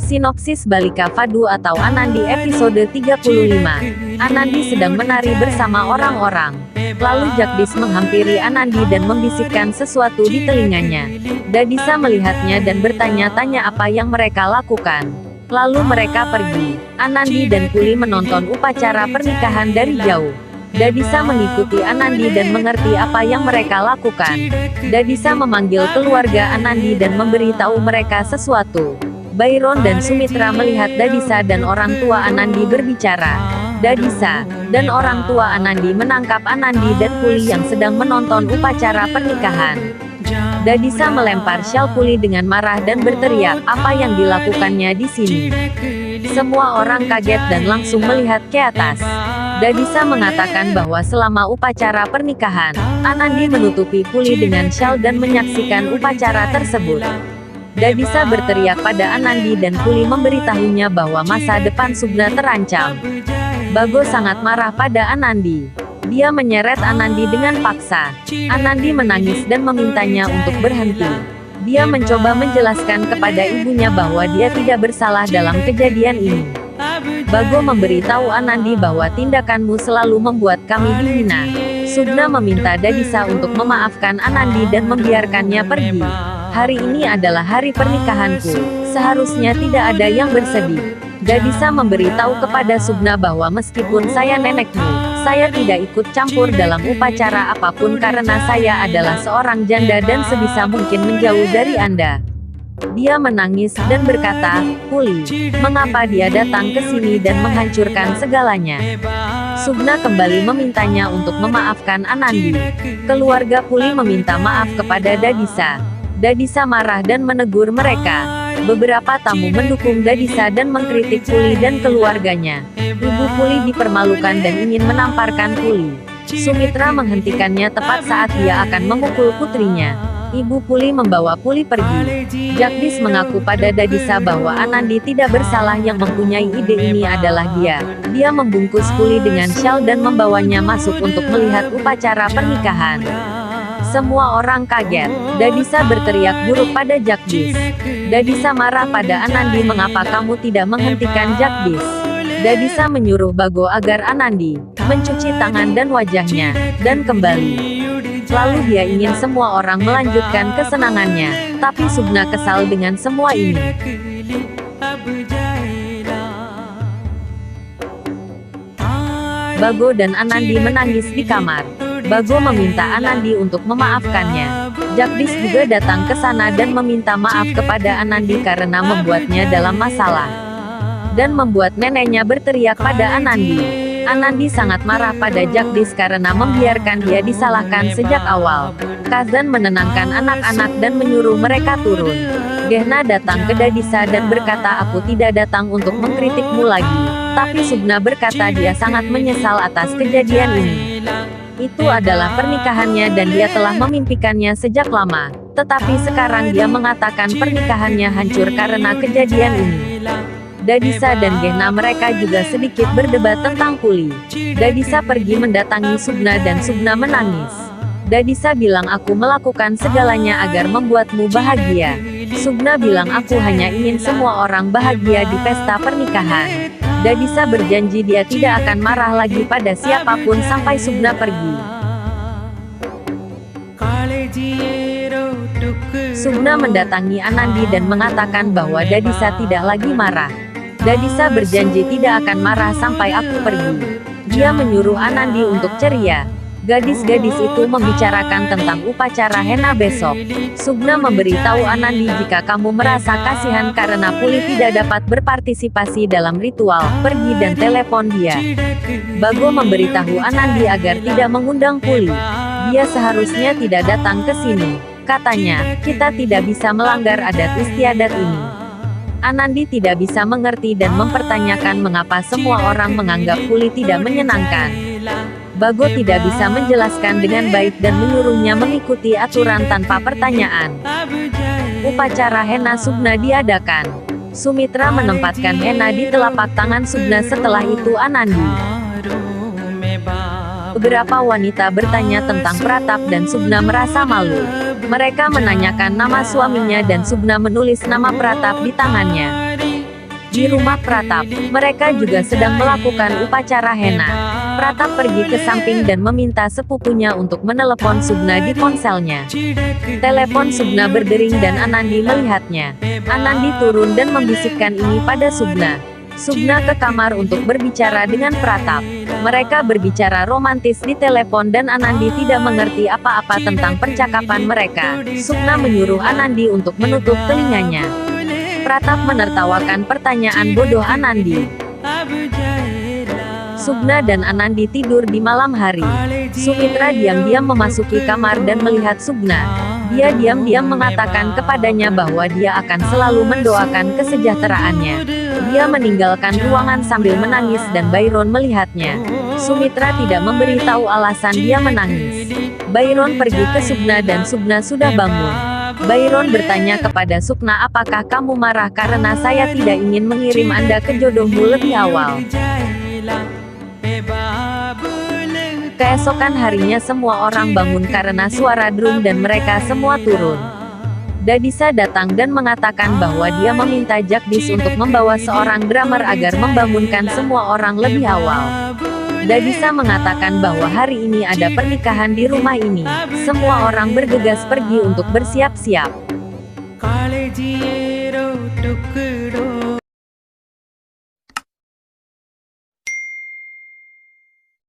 Sinopsis Balika Fadu atau Anandi episode 35. Anandi sedang menari bersama orang-orang. Lalu Jagdish menghampiri Anandi dan membisikkan sesuatu di telinganya. Dadisa melihatnya dan bertanya-tanya apa yang mereka lakukan. Lalu mereka pergi. Anandi dan Kuli menonton upacara pernikahan dari jauh. Dadisa mengikuti Anandi dan mengerti apa yang mereka lakukan. Dadisa memanggil keluarga Anandi dan memberitahu mereka sesuatu. Byron dan Sumitra melihat Dadisa dan orang tua Anandi berbicara. Dadisa dan orang tua Anandi menangkap Anandi dan Kuli yang sedang menonton upacara pernikahan. Dadisa melempar syal Kuli dengan marah dan berteriak, apa yang dilakukannya di sini? Semua orang kaget dan langsung melihat ke atas. Dadisa mengatakan bahwa selama upacara pernikahan, Anandi menutupi Kuli dengan syal dan menyaksikan upacara tersebut. Dadisa berteriak pada Anandi dan Kuli memberitahunya bahwa masa depan Sugna terancam. Bago sangat marah pada Anandi. Dia menyeret Anandi dengan paksa. Anandi menangis dan memintanya untuk berhenti. Dia mencoba menjelaskan kepada ibunya bahwa dia tidak bersalah dalam kejadian ini. Bago memberitahu Anandi bahwa tindakanmu selalu membuat kami dihina. Sugna meminta Dadisa untuk memaafkan Anandi dan membiarkannya pergi. Hari ini adalah hari pernikahanku. Seharusnya tidak ada yang bersedih. Dadisa memberitahu kepada Sugna bahwa meskipun saya nenekmu, saya tidak ikut campur dalam upacara apapun karena saya adalah seorang janda dan sebisa mungkin menjauh dari Anda. Dia menangis dan berkata, Kuli, mengapa dia datang ke sini dan menghancurkan segalanya? Sugna kembali memintanya untuk memaafkan Anandi. Keluarga Kuli meminta maaf kepada Dadisa. Dadisa marah dan menegur mereka. Beberapa tamu mendukung Dadisa dan mengkritik Kuli dan keluarganya. Ibu Kuli dipermalukan dan ingin menamparkan Kuli. Sumitra menghentikannya tepat saat dia akan memukul putrinya. Ibu Kuli membawa Kuli pergi. Jagdish mengaku pada Dadisa bahwa Anandi tidak bersalah, yang mempunyai ide ini adalah dia. Dia membungkus Kuli dengan syal dan membawanya masuk untuk melihat upacara pernikahan. Semua orang kaget. Dadisa berteriak buruk pada Jagdish. Dadisa marah pada Anandi, mengapa kamu tidak menghentikan Jagdish? Dadisa menyuruh Bago agar Anandi mencuci tangan dan wajahnya, dan kembali. Lalu dia ingin semua orang melanjutkan kesenangannya, tapi Sugna kesal dengan semua ini. Bago dan Anandi menangis di kamar. Bago meminta Anandi untuk memaafkannya. Jagdish juga datang ke sana dan meminta maaf kepada Anandi karena membuatnya dalam masalah. Dan membuat neneknya berteriak pada Anandi. Anandi sangat marah pada Jagdish karena membiarkan dia disalahkan sejak awal. Kazan menenangkan anak-anak dan menyuruh mereka turun. Gehna datang ke Dadisa dan berkata, aku tidak datang untuk mengkritikmu lagi. Tapi Sugna berkata dia sangat menyesal atas kejadian ini. Itu adalah pernikahannya dan dia telah memimpikannya sejak lama. Tetapi sekarang dia mengatakan pernikahannya hancur karena kejadian ini. Dadisa dan Gehna mereka juga sedikit berdebat tentang Kuli. Dadisa pergi mendatangi Sugna dan Sugna menangis. Dadisa bilang, aku melakukan segalanya agar membuatmu bahagia. Sugna bilang, aku hanya ingin semua orang bahagia di pesta pernikahan. Dadisa berjanji dia tidak akan marah lagi pada siapapun sampai Sugna pergi. Sugna mendatangi Anandi dan mengatakan bahwa Dadisa tidak lagi marah. Dadisa berjanji tidak akan marah sampai aku pergi. Dia menyuruh Anandi untuk ceria. Gadis-gadis itu membicarakan tentang upacara henna besok. Sugna memberitahu Anandi, jika kamu merasa kasihan karena Kuli tidak dapat berpartisipasi dalam ritual, pergi dan telepon dia. Bago memberitahu Anandi agar tidak mengundang Kuli. Dia seharusnya tidak datang ke sini. Katanya, kita tidak bisa melanggar adat istiadat ini. Anandi tidak bisa mengerti dan mempertanyakan mengapa semua orang menganggap Kuli tidak menyenangkan. Bago tidak bisa menjelaskan dengan baik dan menyuruhnya mengikuti aturan tanpa pertanyaan. Upacara henna Sugna diadakan. Sumitra menempatkan henna di telapak tangan Sugna, setelah itu Anandi. Beberapa wanita bertanya tentang Pratap dan Sugna merasa malu. Mereka menanyakan nama suaminya dan Sugna menulis nama Pratap di tangannya. Di rumah Pratap, mereka juga sedang melakukan upacara henna. Pratap pergi ke samping dan meminta sepupunya untuk menelepon Sugna di ponselnya. Telepon Sugna berdering dan Anandi melihatnya. Anandi turun dan membisikkan ini pada Sugna. Sugna ke kamar untuk berbicara dengan Pratap. Mereka berbicara romantis di telepon dan Anandi tidak mengerti apa-apa tentang percakapan mereka. Sugna menyuruh Anandi untuk menutup telinganya. Pratap menertawakan pertanyaan bodoh Anandi. Sugna dan Anandi tidur di malam hari. Sumitra diam-diam memasuki kamar dan melihat Sugna. Dia diam-diam mengatakan kepadanya bahwa dia akan selalu mendoakan kesejahteraannya. Dia meninggalkan ruangan sambil menangis dan Byron melihatnya. Sumitra tidak memberitahu alasan dia menangis. Byron pergi ke Sugna dan Sugna sudah bangun. Byron bertanya kepada Sugna, apakah kamu marah karena saya tidak ingin mengirim Anda ke jodohmu lebih awal? Keesokan harinya semua orang bangun karena suara drum dan mereka semua turun. Dadisa datang dan mengatakan bahwa dia meminta Jagdish untuk membawa seorang drummer agar membangunkan semua orang lebih awal. Dadisa mengatakan bahwa hari ini ada pernikahan di rumah ini. Semua orang bergegas pergi untuk bersiap-siap.